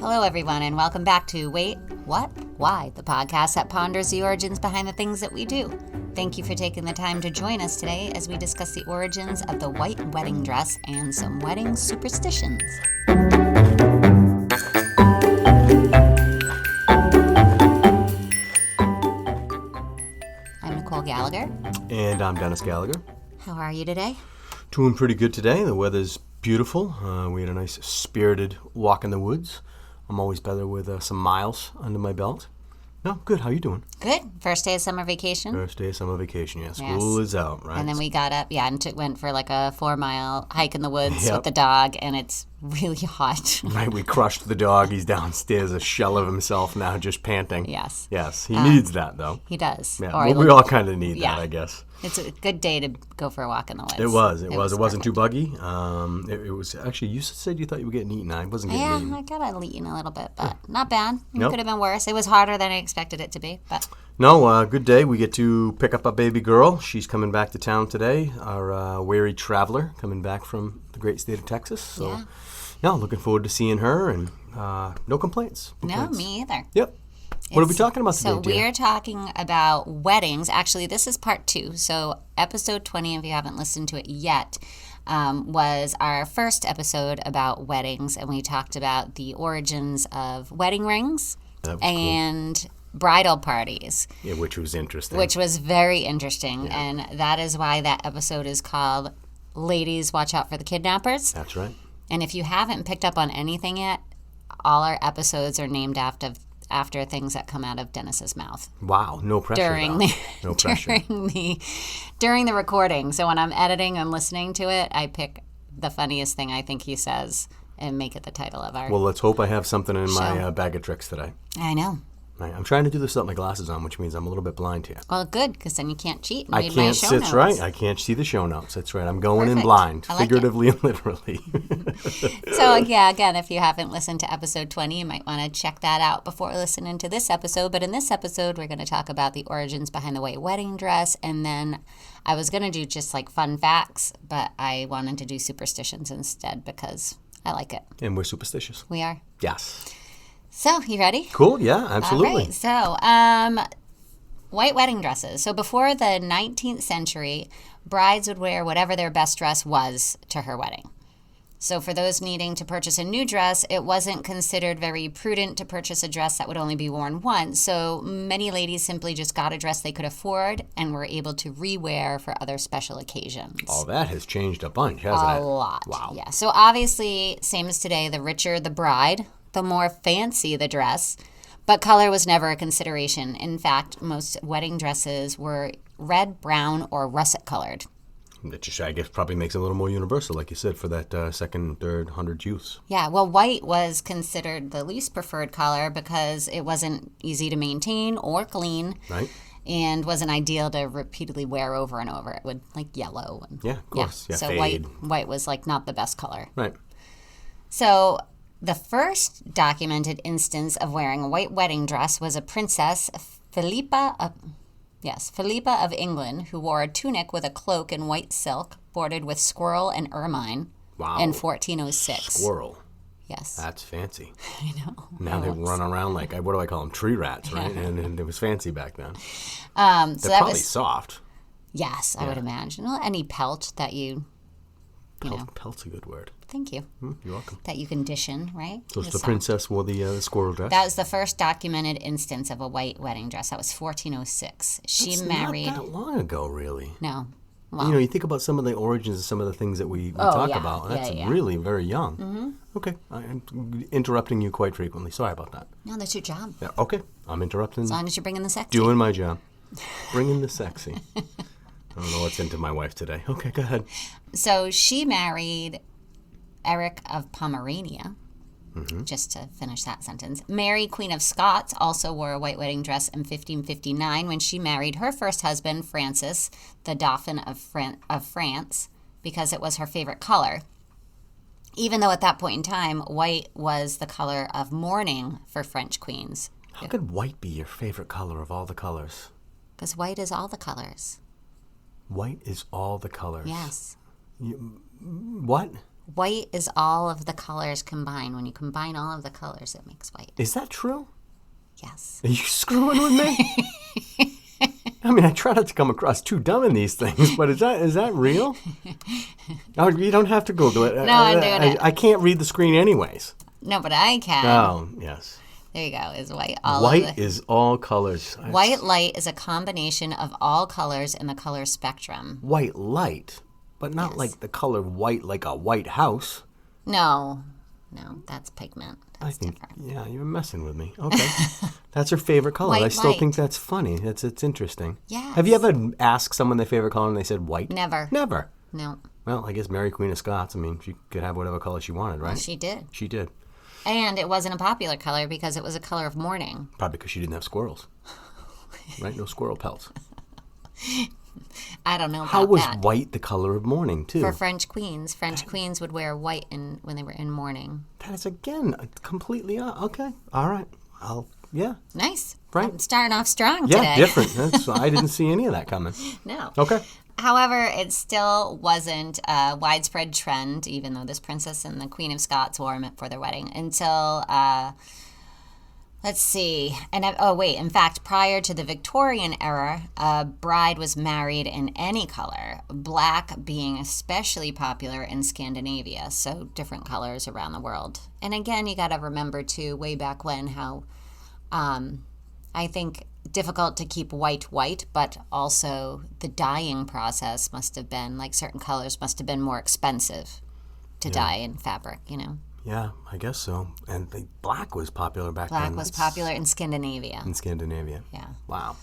Hello, everyone, and welcome back to Wait, What? Why? The podcast that ponders the origins behind the things that we do. Thank you for taking the time to join us today as we discuss the origins of the white wedding dress and some wedding superstitions. I'm Nicole Gallagher. And I'm Dennis Gallagher. How are you today? Doing pretty good today. The weather's beautiful. We had a nice spirited walk in the woods. I'm always better with some miles under my belt. No, good. How you doing? Good. First day of summer vacation. First day of summer vacation, yeah. School is out, right? And then we got up, and went for like a 4-mile hike in the woods Yep. with the dog, and it's really hot. Right, we crushed the dog. He's downstairs, a shell of himself now, just panting. Yes. Yes, he needs that, though. He does. Yeah, Or well, we all kind of need yeah. that, I guess. It's a good day to go for a walk in the woods. It wasn't perfect. too buggy. It was actually, you said you thought you were getting eaten. I wasn't getting eaten. Yeah, I got eaten a little bit, but not bad. It Nope. could have been worse. It was harder than I expected it to be, but No, good day. We get to pick up a baby girl. She's coming back to town today. Our weary traveler coming back from the great state of Texas. So, yeah, looking forward to seeing her, and no complaints. no, me either. Yep. What are we talking about today, So dear? we're talking about weddings. Actually, this is part 2. So episode 20, if you haven't listened to it yet, was our first episode about weddings, and we talked about the origins of wedding rings That was and bridal parties. Yeah, which was interesting. Which was very interesting, and that is why that episode is called Ladies Watch Out for the Kidnappers. That's right. And if you haven't picked up on anything yet, all our episodes are named after things that come out of Dennis's mouth Wow, no pressure. during though. the No pressure. during the recording. So when I'm editing and listening to it, I pick the funniest thing I think he says and make it the title of our Well, let's hope I have something in my Show. bag of tricks today. I know. Right, I'm trying to do this without my glasses on, which means I'm a little bit blind here. Well, good, because then you can't cheat and I read my can't. show That's notes. right. I can't see the show notes. That's right. I'm going in Perfect. blind, I like it. figuratively and literally. So, yeah, again, if you haven't listened to episode 20, you might want to check that out before listening to this episode. But in this episode, we're going to talk about the origins behind the white wedding dress. And then I was going to do just like fun facts, but I wanted to do superstitions instead because I like it. And we're superstitious. We are. Yes. So, you ready? Cool. Yeah, absolutely. All right. So, white wedding dresses. So, before the 19th century, brides would wear whatever their best dress was to her wedding. So, for those needing to purchase a new dress, it wasn't considered very prudent to purchase a dress that would only be worn once. So, many ladies simply just got a dress they could afford and were able to rewear for other special occasions. All that has changed a bunch, hasn't A it? lot. Wow. Yeah. So, obviously, same as today, the richer the bride, the more fancy the dress, but color was never a consideration. In fact, most wedding dresses were red, brown, or russet colored. That just, I guess, probably makes it a little more universal, like you said, for that second, third, 100 use. Yeah, well, white was considered the least preferred color because it wasn't easy to maintain or clean, Right? and wasn't ideal to repeatedly wear over and over. It would like yellow. And, Yeah, of course. Yeah, so fade. white was like not the best color. Right. So the first documented instance of wearing a white wedding dress was a princess, Philippa of England, who wore a tunic with a cloak in white silk bordered with squirrel and ermine Wow. in 1406. Squirrel. Yes. That's fancy. I know. Now they run around like, what do I call them? Tree rats, right? And it was fancy back then. So They're that probably was, soft. yes, I would imagine. Well, any pelt that you know, Pelt's a good word. thank you, You're welcome. that you condition, right? So it's the Yourself. princess wore the squirrel dress? That was the first documented instance of a white wedding dress. That was 1406. She It's married. not that long ago, really. No. You know, you think about some of the origins of some of the things that we talk yeah. about. Yeah, That's yeah. really very young. Mm-hmm. Okay. I'm interrupting you quite frequently. Sorry about that. No, that's your job. Yeah, okay. I'm interrupting. As long as you're bringing the sex. Doing my job. Bringing the sexy. I don't know what's into my wife today. Okay, go ahead. So she married Eric of Pomerania. Mm-hmm. Just to finish that sentence. Mary, Queen of Scots, also wore a white wedding dress in 1559 when she married her first husband, Francis, the Dauphin of France, because it was her favorite color. Even though at that point in time, white was the color of mourning for French queens. How could white be your favorite color of all the colors? Because white is all the colors. White is all the colors. Yes. What? White is all of the colors combined. When you combine all of the colors, it makes white. Is that true? Yes. Are you screwing with me? I mean, I try not to come across too dumb in these things, but is that real? Oh, you don't have to Google it. No, I'm doing it. I can't read the screen anyways. No, but I can. Oh, yes. There you go. Is white White is all colors. White light is a combination of all colors in the color spectrum. White light, but not like the color white, like a white house. No, that's pigment. That's different. Yeah, you're messing with me. Okay. That's her favorite color. White I still light. think that's funny. It's interesting. Yes. Have you ever asked someone their favorite color and they said white? Never. Never. No. Well, I guess Mary Queen of Scots, I mean, she could have whatever color she wanted, right? Well, she did. She did. And it wasn't a popular color because it was a color of mourning. Probably because she didn't have squirrels. Right? No squirrel pelts. I don't know about How was that. white the color of mourning, too? For French queens would wear white when they were in mourning. That is, again, completely... okay. All right. Yeah. Nice. Right. I'm starting off strong Yeah, today. different. I didn't see any of that coming. No. Okay. However, it still wasn't a widespread trend, even though this princess and the Queen of Scots wore them for their wedding, until, let's see. In fact, prior to the Victorian era, a bride was married in any color, black being especially popular in Scandinavia, so different colors around the world. And again, you got to remember, too, way back when, how I think difficult to keep white, but also the dyeing process must have been, like certain colors must have been more expensive to dye in fabric, Yeah, I guess so. And black was popular back then. Black was popular in Scandinavia. In Scandinavia. Yeah. Wow.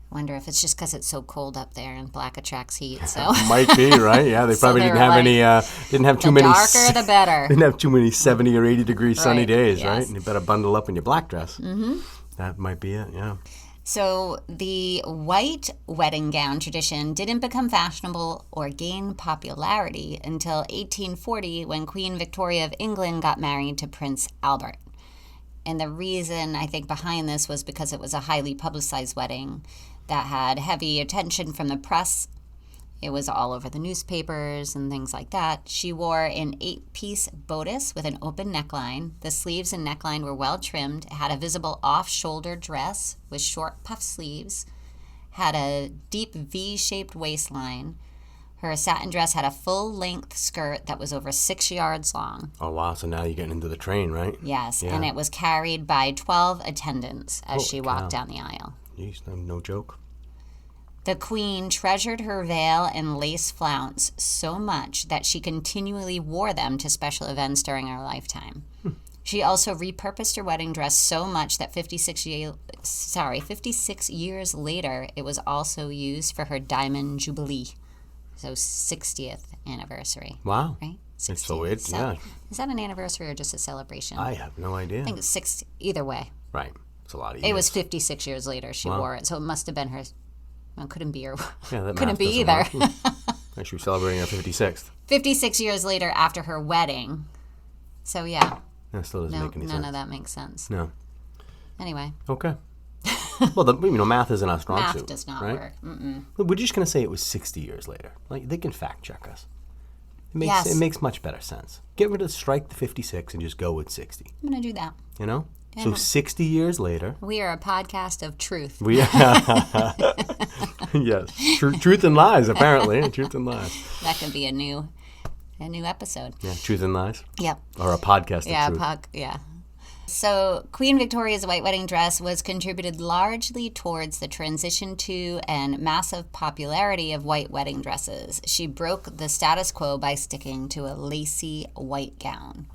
Wonder if it's just because it's so cold up there and black attracts heat. So Might be, right? Yeah, they So probably they didn't were have like, any, didn't have too the many. darker the better. Didn't have too many 70 or 80 degree sunny Right, days, yes. right? And you better bundle up in your black dress. Mm-hmm. That might be it, yeah. So the white wedding gown tradition didn't become fashionable or gain popularity until 1840 when Queen Victoria of England got married to Prince Albert. And the reason I think behind this was because it was a highly publicized wedding that had heavy attention from the press. It was all over the newspapers and things like that. She wore an 8-piece bodice with an open neckline. The sleeves and neckline were well trimmed. It had a visible off-shoulder dress with short puff sleeves. Had a deep V-shaped waistline. Her satin dress had a full-length skirt that was over 6 yards long. Oh, wow. So now you're getting into the train, right? Yes, Yeah. and it was carried by 12 attendants as Holy she walked cow. down the aisle. Jeez, no joke. The queen treasured her veil and lace flounce so much that she continually wore them to special events during her lifetime. She also repurposed her wedding dress so much that 56 years later, it was also used for her diamond jubilee. So 60th anniversary. Wow. Right? It's so weird, yeah. Is that an anniversary or just a celebration? I have no idea. I think it's 60. Either way. Right. It's a lot of years. It was 56 years later she wore it, so it must have been her. Well, couldn't be her. Yeah, that couldn't math be doesn't either. work. She was celebrating her 56th. 56 years later after her wedding. So yeah, That still doesn't make any sense. none of that makes sense. No. Anyway, Okay. Well, math isn't our strong suit. math does not right? work. Mm-mm. But we're just going to say it was 60 years later. Like, they can fact check us. Yes. It makes much better sense. Get rid of strike the 56 and just go with 60. I'm gonna do that. You know? Yeah. So 60 years later. We are a podcast of truth. We yes. Truth and lies, apparently. Truth and lies. That could be a new episode. Yeah, truth and lies. Yep. Or a podcast Yeah. of truth. Yeah. So Queen Victoria's white wedding dress was contributed largely towards the transition to and massive popularity of white wedding dresses. She broke the status quo by sticking to a lacy white gown.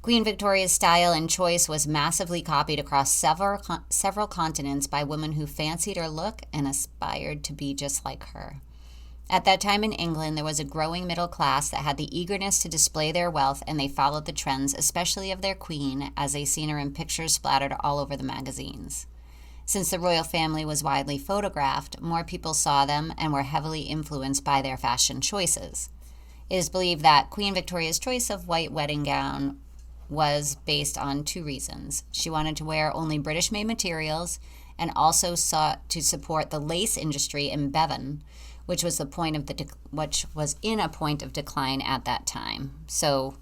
Queen Victoria's style and choice was massively copied across several continents by women who fancied her look and aspired to be just like her. At that time in England, there was a growing middle class that had the eagerness to display their wealth, and they followed the trends, especially of their queen, as they seen her in pictures splattered all over the magazines. Since the royal family was widely photographed, more people saw them and were heavily influenced by their fashion choices. It is believed that Queen Victoria's choice of white wedding gown was based on two reasons. She wanted to wear only British-made materials and also sought to support the lace industry in Bevan, which was in a point of decline at that time. So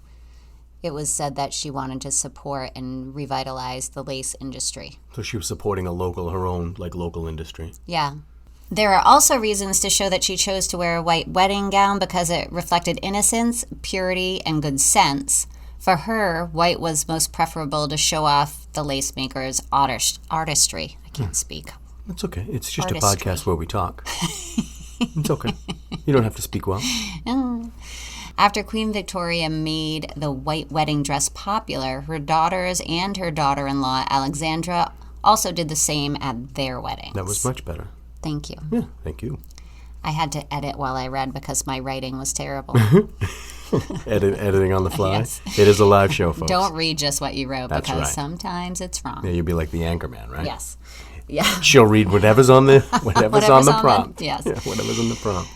it was said that she wanted to support and revitalize the lace industry. So she was supporting her own local industry. Yeah. There are also reasons to show that she chose to wear a white wedding gown because it reflected innocence, purity, and good sense. For her, white was most preferable to show off the lace maker's artistry. I can't speak. It's okay. It's just Artistry. a podcast where we talk. It's okay. You don't have to speak well. After Queen Victoria made the white wedding dress popular, her daughters and her daughter-in-law, Alexandra, also did the same at their weddings. That was much better. Thank you. Yeah, thank you. I had to edit while I read because my writing was terrible. Editing on the fly? Yes. It is a live show, folks. Don't read just what you wrote That's because right. sometimes it's wrong. Yeah, you'd be like the anchor man, right? Yes. Yeah. She'll read whatever's on the prompt. Yes. Yeah, whatever's on the prompt.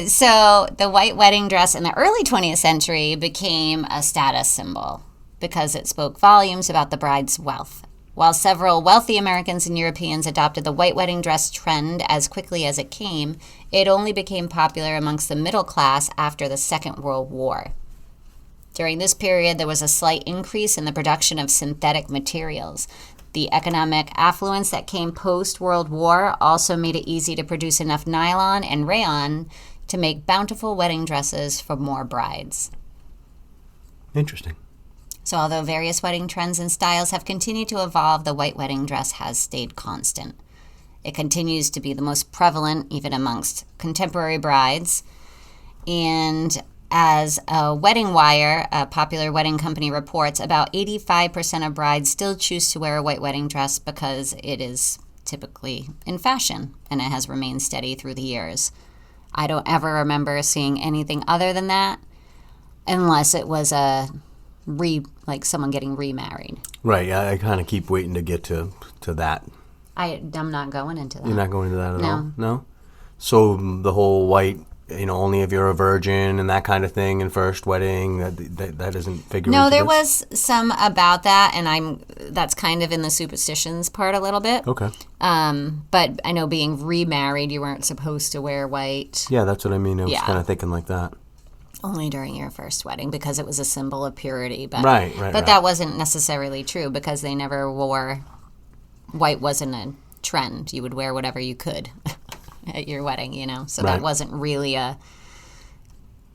So the white wedding dress in the early 20th century became a status symbol because it spoke volumes about the bride's wealth. While several wealthy Americans and Europeans adopted the white wedding dress trend as quickly as it came, it only became popular amongst the middle class after the Second World War. During this period, there was a slight increase in the production of synthetic materials. The economic affluence that came post-World War also made it easy to produce enough nylon and rayon to make bountiful wedding dresses for more brides. Interesting. So although various wedding trends and styles have continued to evolve, the white wedding dress has stayed constant. It continues to be the most prevalent even amongst contemporary brides. And as a Wedding Wire, a popular wedding company, reports, about 85% of brides still choose to wear a white wedding dress because it is typically in fashion, and it has remained steady through the years. I don't ever remember seeing anything other than that, unless it was someone getting remarried. Right. I kind of keep waiting to get to that. I'm not going into that. You're not going into that at No. all? No? So the whole white, only if you're a virgin and that kind of thing in first wedding, that doesn't figure No, into there this? was some about that, and that's kind of in the superstitions part a little bit. Okay. But I know being remarried, you weren't supposed to wear white. Yeah, that's what I mean. I was Yeah. kind of thinking like that. Only during your first wedding because it was a symbol of purity. But, Right. But that wasn't necessarily true because they never wore... White wasn't a trend. You would wear whatever you could at your wedding, So Right. that wasn't really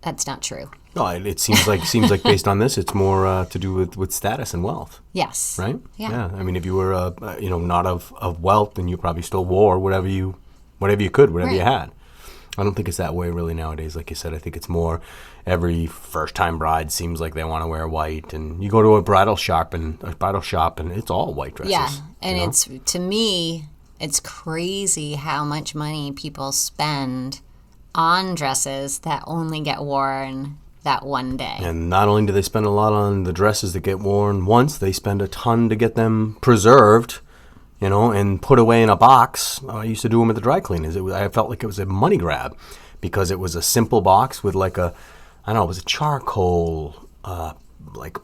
that's not true. No, it seems like based on this, it's more to do with status and wealth, Yes. right? Yeah. I mean, if you were not of wealth, then you probably still wore whatever you could, whatever you Right. had. I don't think it's that way really nowadays. Like you said, I think it's more every first-time bride seems like they want to wear white, and you go to a bridal shop and it's all white dresses. Yeah, and it's, to me, it's crazy how much money people spend on dresses that only get worn that one day. And not only do they spend a lot on the dresses that get worn once, they spend a ton to get them preserved, and put away in a box. I used to do them at the dry cleaners. I felt like it was a money grab because it was a simple box with it was a charcoal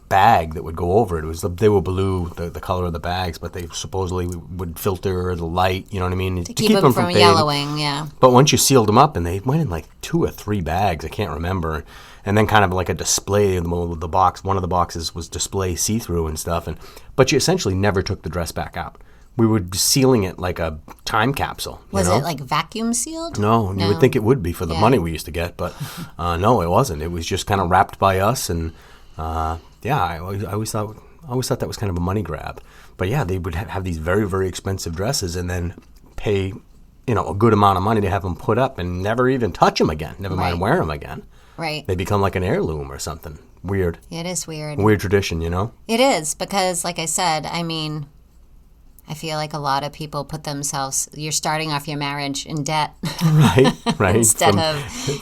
bag that would go over it. They were blue, the color of the bags, but they supposedly would filter the light, you know what I mean? To keep them from fading. yellowing, yeah. But once you sealed them up, and they went in 2 or 3 bags, I can't remember, and then kind of like a display, the box, one of the boxes was display see-through and stuff, but you essentially never took the dress back out. We were sealing it like a time capsule. Was it vacuum sealed? No, you would think it would be for the Yeah. money we used to get, but no, it wasn't. It was just kind of wrapped by us, and I always thought that was kind of a money grab. But yeah, they would have these very, very expensive dresses, and then pay, a good amount of money to have them put up, and never even touch them again. Never mind wear them again. Right. They become like an heirloom or something. Weird. It is weird. Weird tradition, It is because, like I said, I feel like a lot of people put themselves. You're starting off your marriage in debt, Right. Instead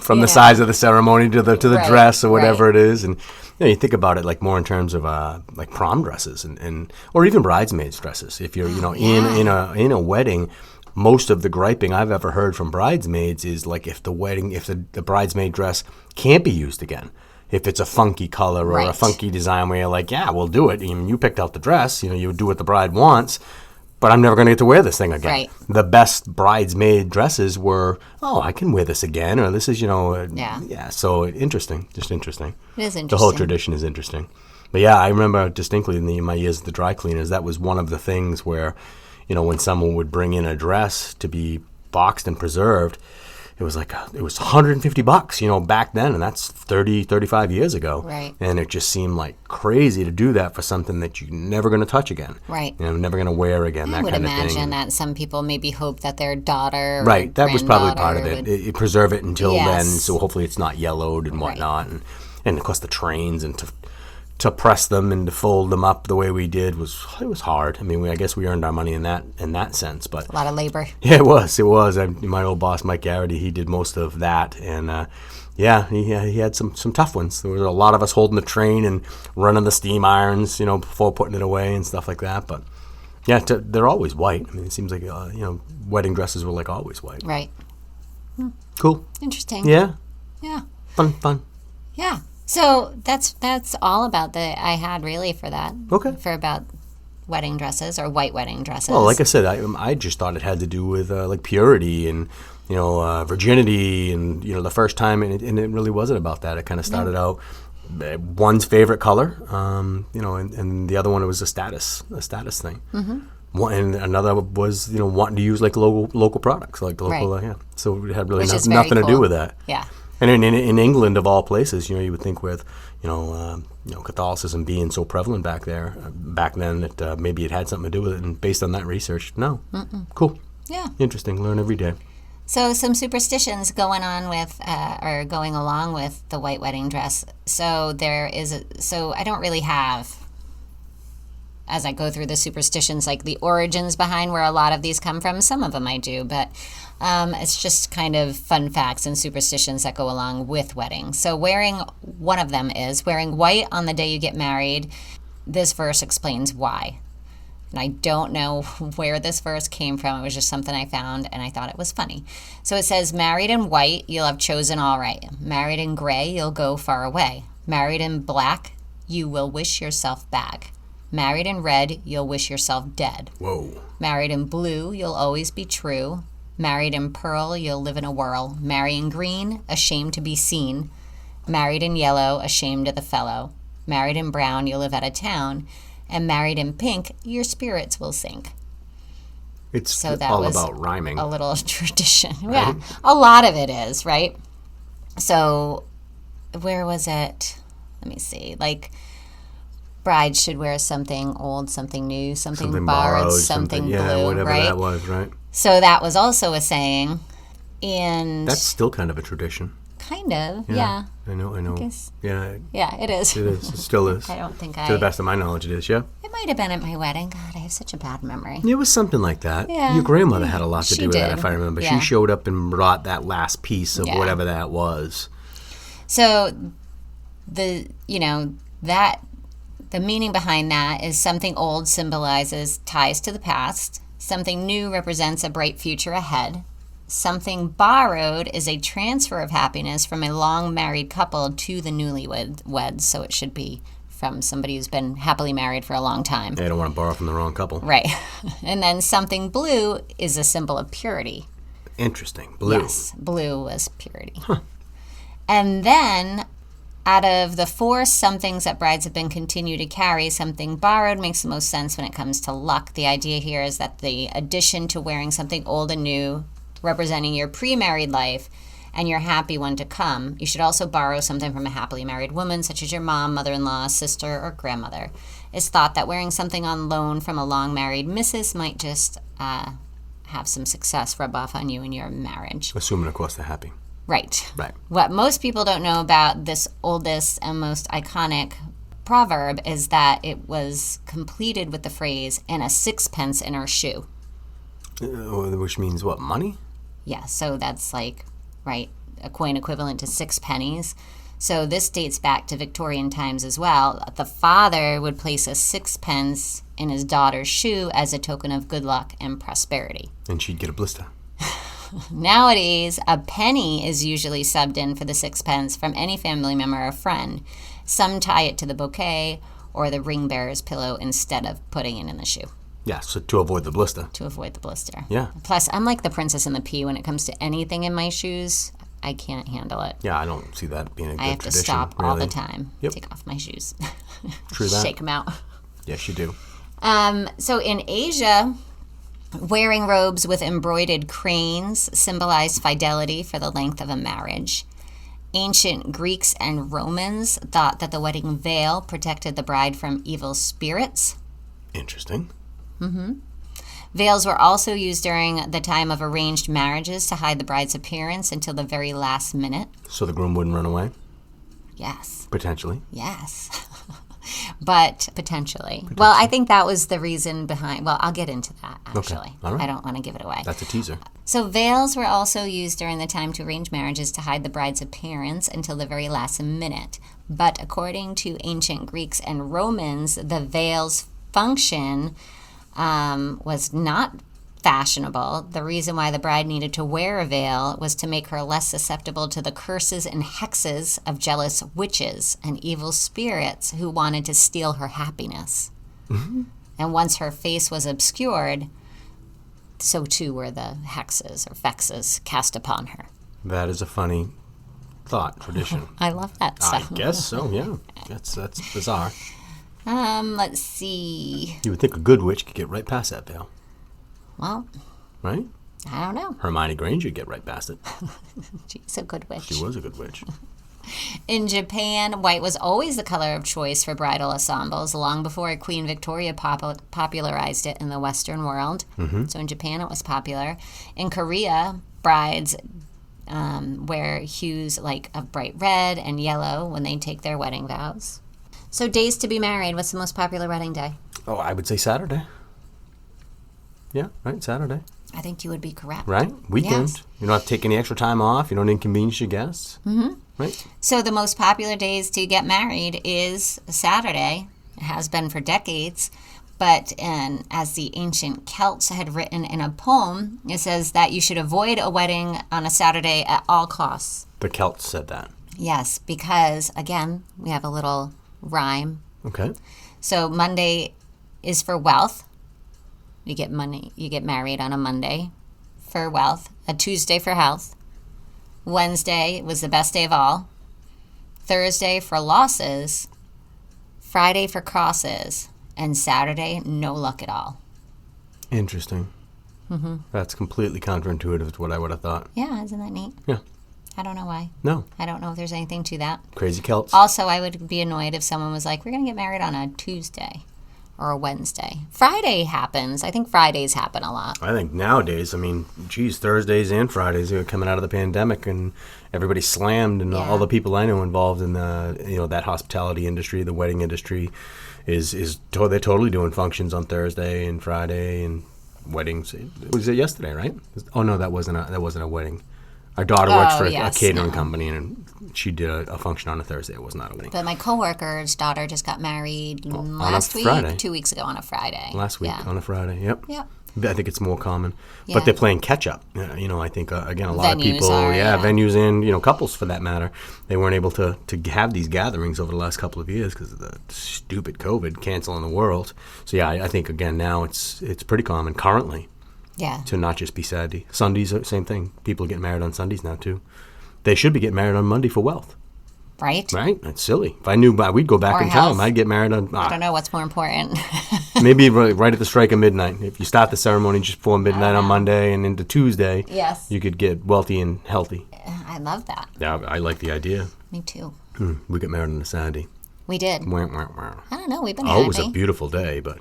from the size of the ceremony to the Right, dress or whatever right. it is, and you think about it more in terms of prom dresses and or even bridesmaids dresses. If you're in a wedding, most of the griping I've ever heard from bridesmaids is if the bridesmaid dress can't be used again. If it's a funky color or a Right. funky design where you're like, yeah, we'll do it. You picked out the dress, you would do what the bride wants. but I'm never going to get to wear this thing again. Right. The best bridesmaid dresses were, I can wear this again, or this is, Yeah. So interesting, just interesting. It is interesting. The whole tradition is interesting. But yeah, I remember distinctly in my years at the dry cleaners, that was one of the things where, when someone would bring in a dress to be boxed and preserved, it was $150, back then, and that's 30, 35 years ago. Right. And it just seemed like crazy to do that for something that you're never going to touch again. Right. Never going to wear again, I would kind of thing. imagine that some people maybe hope that their daughter or right, that was probably part of granddaughter it. Preserve it until Yes. then, so hopefully it's not yellowed and whatnot. And of course the trains and to press them and to fold them up the way we did was hard. I mean, I guess we earned our money in that sense, but a lot of labor. yeah, it was. My old boss, Mike Garrity, he did most of that, and he had some tough ones. There was a lot of us holding the train and running the steam irons, before putting it away and stuff like that. But yeah, they're always white. I mean, it seems like wedding dresses were like always white. Right. Cool. Interesting. Yeah. Yeah. Fun. Yeah. So that's all about I had really for that. Okay. For about wedding dresses or white wedding dresses. Well, like I said, I just thought it had to do with like purity and virginity and the first time, and it really wasn't about that. It kind of started out one's favorite color, and the other one, it was a status thing. Mm-hmm. And another was wanting to use like local products, like local Right. So it had really Which is nothing very to do cool. with that. Yeah. And in England, of all places, you would think with Catholicism being so prevalent back then that maybe it had something to do with it. And based on that research, no. Mm-mm. Cool. Yeah. Interesting. Learn every day. So some superstitions going along with the white wedding dress. So I don't really have, as I go through the superstitions, like the origins behind where a lot of these come from. Some of them I do, but it's just kind of fun facts and superstitions that go along with weddings. So one of them is wearing white on the day you get married. This verse explains why. And I don't know where this verse came from. It was just something I found, and I thought it was funny. So it says, married in white, you'll have chosen all right. Married in gray, you'll go far away. Married in black, you will wish yourself back. Married in red, you'll wish yourself dead. Whoa. Married in blue, you'll always be true. Married in pearl, you'll live in a whirl. Married in green, ashamed to be seen. Married in yellow, ashamed of the fellow. Married in brown, you'll live out of town. And married in pink, your spirits will sink. It's all about rhyming. A little tradition. Yeah, a lot of it is, right? So where was it? Let me see. Like, brides should wear something old, something new, something borrowed, something blue, whatever right? that was, right? So that was also a saying, and that's still kind of a tradition. Kind of, yeah. I know. Yeah, it is. it is. It still is. I don't think to the best of my knowledge, it is. Yeah. It might have been at my wedding. God, I have such a bad memory. It was something like that. Yeah. Your grandmother had a lot to do with did. that, if I remember. Yeah. She showed up and brought that last piece of Yeah. whatever that was. So the meaning behind that is something old symbolizes ties to the past. Something new represents a bright future ahead. Something borrowed is a transfer of happiness from a long married couple to the newlyweds. So it should be from somebody who's been happily married for a long time. Yeah, I don't want to borrow from the wrong couple. Right. And then something blue is a symbol of purity. Interesting. Blue. Yes, blue was purity. Huh. And then out of the four somethings that brides have been continued to carry, something borrowed makes the most sense when it comes to luck. The idea here is that the addition to wearing something old and new, representing your pre-married life and your happy one to come, you should also borrow something from a happily married woman, such as your mom, mother-in-law, sister, or grandmother. It's thought that wearing something on loan from a long-married missus might just have some success rub off on you in your marriage. Assuming, of course, they're happy. Right. Right. What most people don't know about this oldest and most iconic proverb is that it was completed with the phrase, and a sixpence in her shoe. Which means what, money? Yeah, so that's like, right, a coin equivalent to 6 pennies. So this dates back to Victorian times as well. The father would place a sixpence in his daughter's shoe as a token of good luck and prosperity. And she'd get a blister. Nowadays, a penny is usually subbed in for the sixpence from any family member or friend. Some tie it to the bouquet or the ring bearer's pillow instead of putting it in the shoe. Yeah, so to avoid the blister. To avoid the blister. Yeah. Plus, I'm like the princess and the pea when it comes to anything in my shoes. I can't handle it. Yeah, I don't see that being a good tradition. I have to stop really. all the time. Yep. Take off my shoes. True that. Shake them out. Yes, you do. So in Asia, wearing robes with embroidered cranes symbolized fidelity for the length of a marriage. Ancient Greeks and Romans thought that the wedding veil protected the bride from evil spirits. Interesting. Veils were also used during the time of arranged marriages to hide the bride's appearance until the very last minute. So the groom wouldn't run away? Yes. Potentially. Yes. But potentially. Well, I think that was the reason behind. Well, I'll get into that, actually. Okay. All right. I don't want to give it away. That's a teaser. So veils were also used during the time to arrange marriages to hide the bride's appearance until the very last minute. But according to ancient Greeks and Romans, the veil's function was not fashionable. The reason why the bride needed to wear a veil was to make her less susceptible to the curses and hexes of jealous witches and evil spirits who wanted to steal her happiness. And once her face was obscured, so too were the hexes or vexes cast upon her. That is a funny thought, tradition. I love that stuff. I guess so, yeah. That's bizarre. Let's see. You would think a good witch could get right past that veil, Well, right? I don't know. Hermione Granger would get right past it. She's a good witch. She was a good witch. In Japan, white was always the color of choice for bridal ensembles, long before Queen Victoria popularized it in the Western world. So in Japan, it was popular. In Korea, brides wear hues like of bright red and yellow when they take their wedding vows. So days to be married, what's the most popular wedding day? Oh, I would say Saturday. Yeah, right, Saturday. I think you would be correct. Right? Weekend. Yes. You don't have to take any extra time off. You don't inconvenience your guests. Right? So the most popular days to get married is Saturday. It has been for decades. But as the ancient Celts had written in a poem, it says that you should avoid a wedding on a Saturday at all costs. The Celts said that. Yes, because, again, we have a little rhyme. Okay. So Monday is for wealth. You get money. You get married on a Monday for wealth. A Tuesday for health. Wednesday was the best day of all. Thursday for losses. Friday for crosses. And Saturday, no luck at all. Interesting. That's completely counterintuitive to what I would have thought. Yeah, isn't that neat? Yeah. I don't know why. No. I don't know if there's anything to that. Crazy Celts. Also, I would be annoyed if someone was like, we're going to get married on a Tuesday or a Wednesday. Friday happens. I think Fridays happen a lot. I think nowadays, I mean, geez, Thursdays and Fridays are coming out of the pandemic, and everybody's slammed, and all the people I know involved in the, that hospitality industry, the wedding industry, they're totally doing functions on Thursday and Friday and weddings. Was it yesterday, right? Oh no, that wasn't a wedding. Our daughter works for a catering company, and she did a function on a Thursday. It was not a wedding. But my coworker's daughter just got married last week, Friday. 2 weeks ago on a Friday. Last week on a Friday, yep. Yep. I think it's more common. Yeah. But they're playing catch-up. I think, again, a lot Venues of people, are, venues and, couples for that matter, they weren't able to have these gatherings over the last couple of years because of the stupid COVID canceling the world. So, yeah, I think, again, now it's pretty common currently. Yeah. To not just be Saturday. Sundays, same thing. People get married on Sundays now, too. They should be getting married on Monday for wealth. Right? Right? That's silly. If I knew, we'd go back Or in health. time. I'd get married on... I don't know what's more important. Maybe right at the strike of midnight. If you start the ceremony just before midnight on Monday and into Tuesday, Yes. you could get wealthy and healthy. I love that. Yeah, I like the idea. Me too. We get married on a Saturday. We did. Wah, wah, wah. I don't know. We've been Oh, it was a happy. beautiful day, but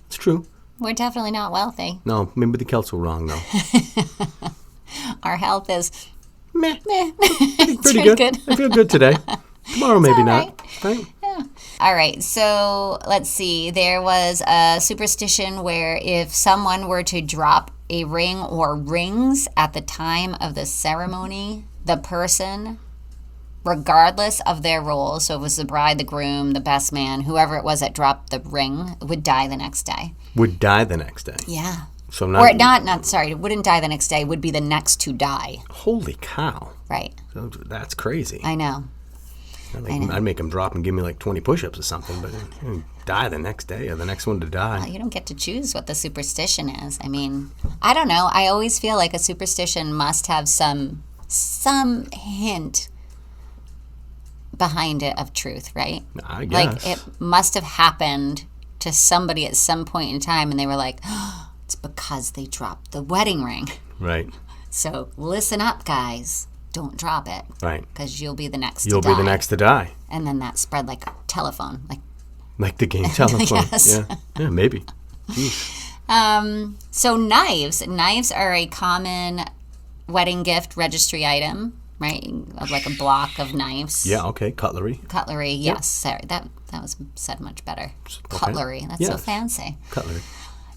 it's true. We're definitely not wealthy. No, maybe the Celts were wrong, though. Our health is Meh. meh. Pretty good. I feel good today. Tomorrow, maybe all not. Right? All right, so let's see. There was a superstition where if someone were to drop a ring or rings at the time of the ceremony, the person, regardless of their role, so it was the bride, the groom, the best man, whoever it was that dropped the ring, would die the next day. Would die the next day. Yeah. So wouldn't die the next day, would be the next to die. Holy cow. Right. So that's crazy. I know. I'd make him drop and give me like 20 push-ups or something, but die the next day or the next one to die. Well, you don't get to choose what the superstition is. I mean, I don't know. I always feel like a superstition must have some hint behind it of truth, right? I guess. Like it must have happened to somebody at some point in time and they were like, oh, it's because they dropped the wedding ring. Right. So listen up, guys. Don't drop it. Right. Because you'll be the next You'll to die. be the next to die. And then that spread like a telephone. Like the game telephone. Yes. Yeah, maybe. Jeez. So knives are a common wedding gift registry item, right? Like a block of knives. Yeah, okay. Cutlery. Cutlery, yes. Sorry, that was said much better. Cutlery, that's so fancy. Cutlery.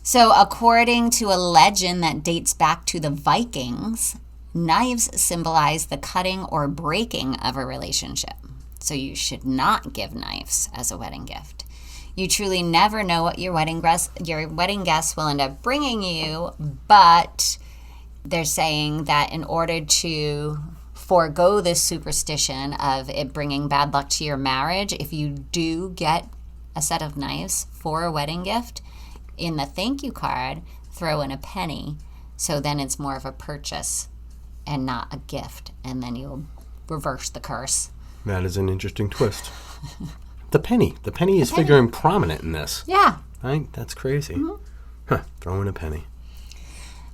So according to a legend that dates back to the Vikings, knives symbolize the cutting or breaking of a relationship. So you should not give knives as a wedding gift. You truly never know what your wedding guests will end up bringing you, but they're saying that in order to forego this superstition of it bringing bad luck to your marriage, if you do get a set of knives for a wedding gift, in the thank you card, throw in a penny, so then it's more of a purchase and not a gift, and then you'll reverse the curse. That is an interesting twist. The penny is figuring prominent in this. Yeah. Right? That's crazy. Mm-hmm. Huh, throw in a penny.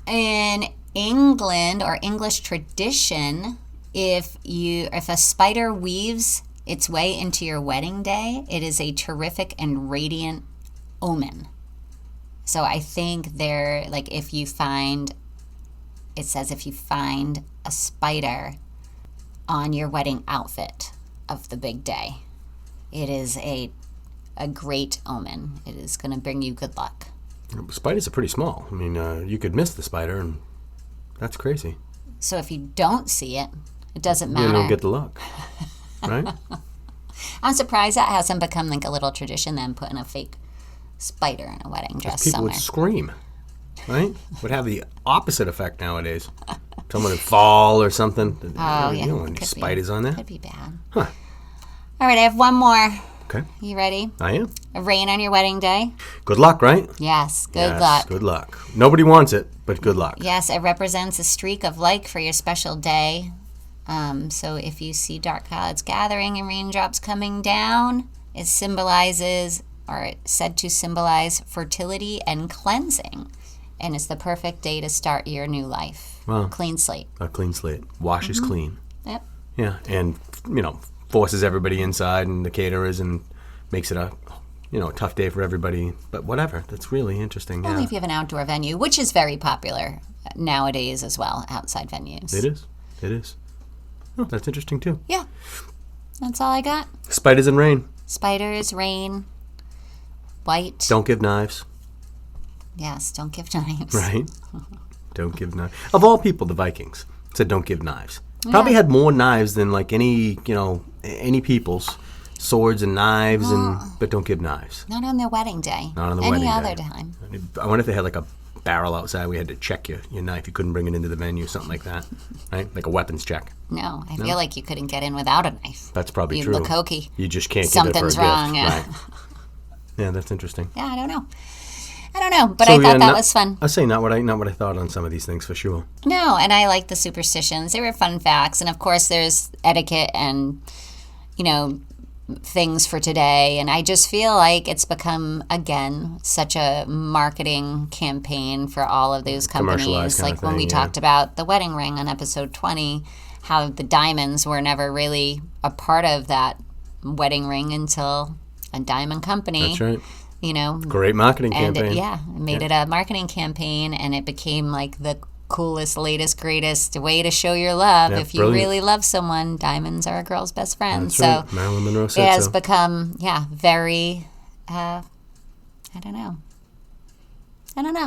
In England or English tradition, if a spider weaves its way into your wedding day, it is a terrific and radiant omen. So I think if you find a spider on your wedding outfit of the big day, it is a great omen. It is going to bring you good luck. Spiders are pretty small. I mean, you could miss the spider, and that's crazy. So if you don't see it, it doesn't matter. You don't get the luck, right? I'm surprised that hasn't become like a little tradition then, putting a fake spider in a wedding dress people somewhere. Would scream, right? Would have the opposite effect nowadays. Someone would fall or something. Oh, yeah. You don't want any spiders on there. Could be bad. Huh. All right, I have one more. Okay. You ready? I am. Rain on your wedding day? Good luck, right? Yes, good luck. Good luck. Nobody wants it, but good luck. Yes, it represents a streak of light for your special day. So if you see dark clouds gathering and raindrops coming down, it symbolizes, or it's said to symbolize, fertility and cleansing. And it's the perfect day to start your new life. Wow. Clean slate. A clean slate. Washes clean. Yep. Yeah, and, forces everybody inside and the caterers and makes it a tough day for everybody. But whatever. That's really interesting. Only yeah. if you have an outdoor venue, which is very popular nowadays as well, outside venues. It is. Oh, that's interesting too. Yeah. That's all I got. Spiders and rain. Spiders, rain, white. Don't give knives. Yes, don't give knives. Right? Don't give knives. Of all people, the Vikings said don't give knives. Probably had more knives than like any people's swords and knives, but don't give knives. Not on their wedding day. Not on the wedding day. Any other time. I wonder if they had like a barrel outside. We had to check your knife. You couldn't bring it into the venue, something like that, right? Like a weapons check. No, I feel like you couldn't get in without a knife. That's probably true. You'd look hokey. You just can't Something's give it for a wrong, gift. yeah. Right. Yeah, that's interesting. Yeah, I don't know, but I thought that was fun. I say not what I thought on some of these things for sure. No, and I like the superstitions. They were fun facts, and of course, there's etiquette and things for today. And I just feel like it's become again such a marketing campaign for all of those companies. Like when we talked about the wedding ring on episode 20, how the diamonds were never really a part of that wedding ring until a diamond company. That's right. Great marketing campaign. And made it a marketing campaign, and it became like the coolest, latest, greatest way to show your love. If you really love someone, diamonds are a girl's best friend. That's so right. Marilyn Monroe said it has so. become, very, I don't know.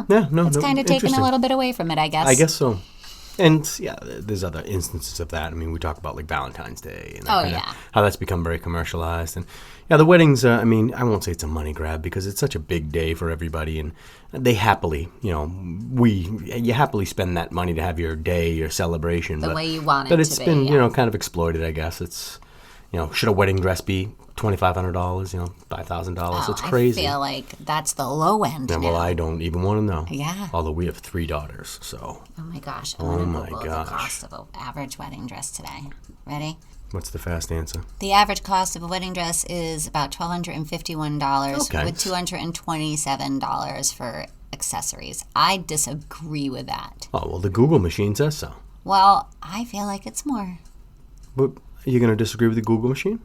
Yeah, no, it's kind of taken a little bit away from it, I guess. I guess so. And there's other instances of that. I mean, we talk about like Valentine's Day and how that's become very commercialized. And the weddings, I won't say it's a money grab because it's such a big day for everybody, and they happily, you happily spend that money to have your day, your celebration. The way you want it to be. But it's been, kind of exploited, I guess. It's, should a wedding dress be $2,500? $5,000? It's crazy. I feel like that's the low end now. Well, I don't even want to know. Yeah. Although we have 3 daughters, so. Oh my gosh. Oh my Google gosh. the cost of an average wedding dress today. Ready? What's the fast answer? The average cost of a wedding dress is about $1,251 with $227 for accessories. I disagree with that. Oh, well, the Google machine says so. Well, I feel like it's more. But are you going to disagree with the Google machine?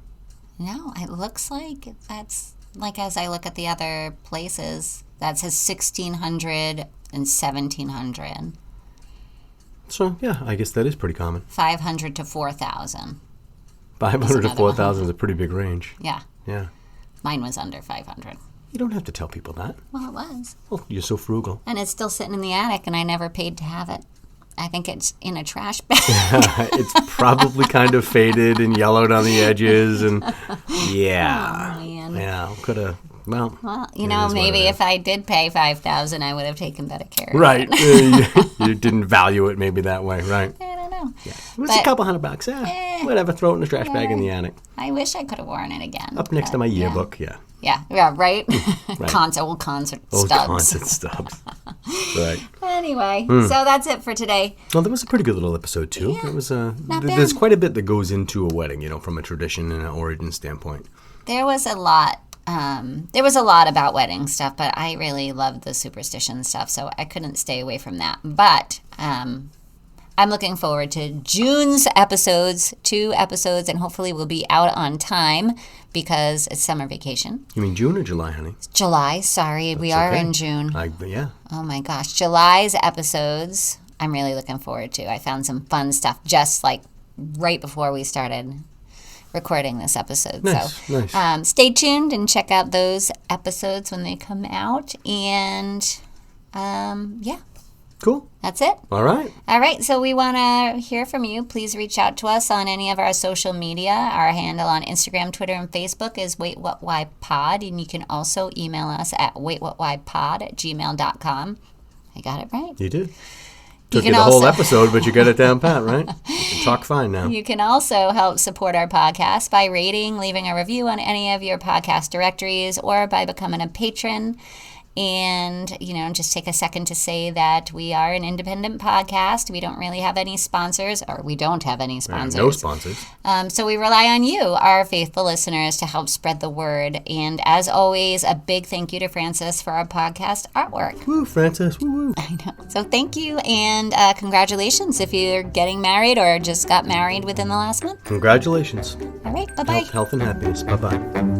No, it looks like that's, like as I look at the other places, that says $1,600 and $1,700. So, yeah, I guess that is pretty common. $500 to $4,000. 500 to 4,000 is a pretty big range. Yeah. Yeah. Mine was under 500. You don't have to tell people that. Well, it was. Well, you're so frugal. And it's still sitting in the attic, and I never paid to have it. I think it's in a trash bag. It's probably kind of faded and yellowed on the edges, and yeah. Oh, man. Yeah, could have, well, maybe if I did pay $5,000, I would have taken better care of right. it. You didn't value it maybe that way, right? I don't know. Yeah. It was a couple $100. Whatever, throw it in the trash bag in the attic. I wish I could have worn it again. Up next to my yearbook, yeah. Yeah, right? Right. Old concert Old stubs. concert stubs. Right. Anyway, so that's it for today. Well, that was a pretty good little episode, too. Yeah, It was not there's bad. quite a bit that goes into a wedding, from a tradition and an origin standpoint. There was a lot. There was a lot about wedding stuff, but I really loved the superstition stuff, so I couldn't stay away from that. But I'm looking forward to June's episodes, 2 episodes, and hopefully we'll be out on time because it's summer vacation. You mean June or July, honey? July, sorry. We are okay. in June. Yeah. Oh my gosh. July's episodes, I'm really looking forward to. I found some fun stuff just like right before we started recording this episode. Nice. Stay tuned and check out those episodes when they come out. And yeah. Cool. That's it. All right. So we want to hear from you. Please reach out to us on any of our social media. Our handle on Instagram, Twitter, and Facebook is Wait What Why Pod. And you can also email us at waitwhatwhypod@gmail.com. I got it right. You did. Took you the whole episode, but you got it down pat, right? You can talk fine now. You can also help support our podcast by rating, leaving a review on any of your podcast directories, or by becoming a patron. And, just take a second to say that we are an independent podcast. We don't really have any sponsors, or we don't have any sponsors. No sponsors. So we rely on you, our faithful listeners, to help spread the word. And as always, a big thank you to Francis for our podcast artwork. Woo, Francis. Woo, woo. I know. So thank you, and congratulations if you're getting married or just got married within the last month. Congratulations. All right, bye-bye. Health and happiness. Bye-bye.